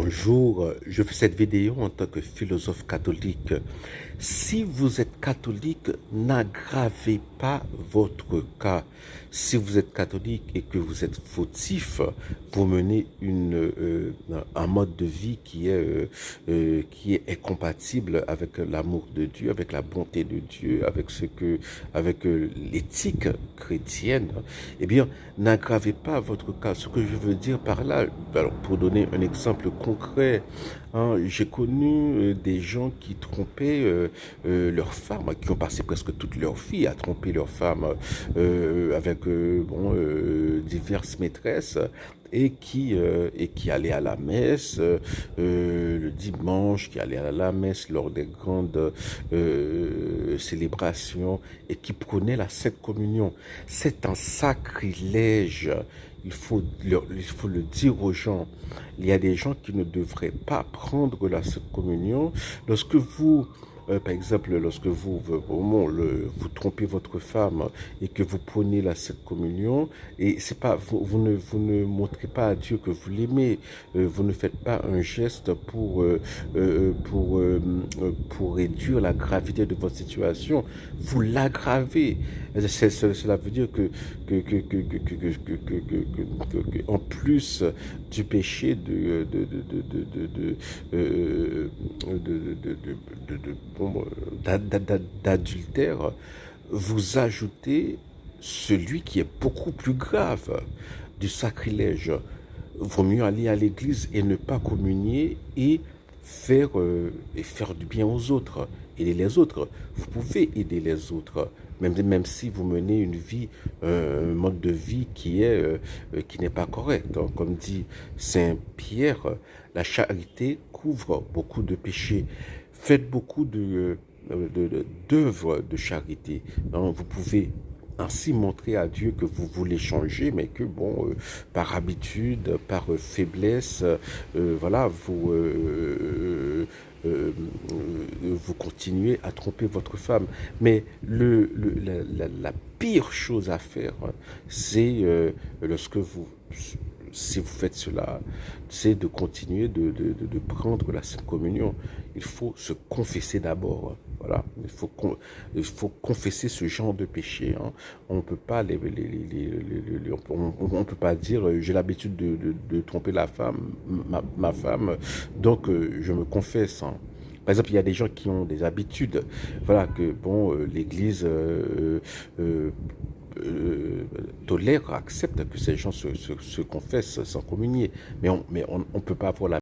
Bonjour, je fais cette vidéo en tant que philosophe catholique. Si vous êtes catholique, n'aggravez pas votre cas. Si vous êtes catholique et que vous êtes fautif, vous menez un mode de vie qui est incompatible avec l'amour de Dieu, avec la bonté de Dieu, avec l'éthique chrétienne. Eh bien, n'aggravez pas votre cas. Ce que je veux dire par là, alors pour donner un exemple concret, hein, j'ai connu des gens qui trompaient leurs femmes, qui ont passé presque toute leur vie à tromper leurs femmes avec diverses maîtresses et qui allaient à la messe le dimanche, qui allaient à la messe lors des grandes célébrations et qui prenaient la Sainte Communion. C'est un sacrilège. Il faut le dire aux gens. Il y a des gens qui ne devraient pas prendre la Sainte Communion. Lorsque vous, par exemple, lorsque vous trompez votre femme et que vous prenez la Sainte Communion, et c'est pas, vous ne montrez pas à Dieu que vous l'aimez. Vous ne faites pas un geste pour réduire la gravité de votre situation. Vous l'aggravez. Cela veut dire en plus du péché d'adultère, vous ajoutez celui qui est beaucoup plus grave, du sacrilège. Vaut mieux aller à l'église et ne pas communier et faire du bien aux autres, aider les autres. Vous pouvez aider les autres, même si vous menez une vie, un mode de vie qui n'est pas correct. Donc, comme dit Saint Pierre, la charité couvre beaucoup de péchés. Faites beaucoup d'œuvres de charité. Donc, vous pouvez ainsi montrer à Dieu que vous voulez changer, mais que par habitude, par faiblesse, voilà, vous continuez à tromper votre femme. Mais la pire chose à faire, c'est si vous faites cela, c'est de continuer de prendre la Sainte Communion. Il faut se confesser d'abord. Voilà, il faut confesser ce genre de péché. Hein. On peut pas on peut pas dire j'ai l'habitude de tromper ma femme, donc je me confesse. Hein. Par exemple, il y a des gens qui ont des habitudes, voilà, que l'Église tolère, accepte que ces gens se confessent sans communier. Mais on peut pas avoir la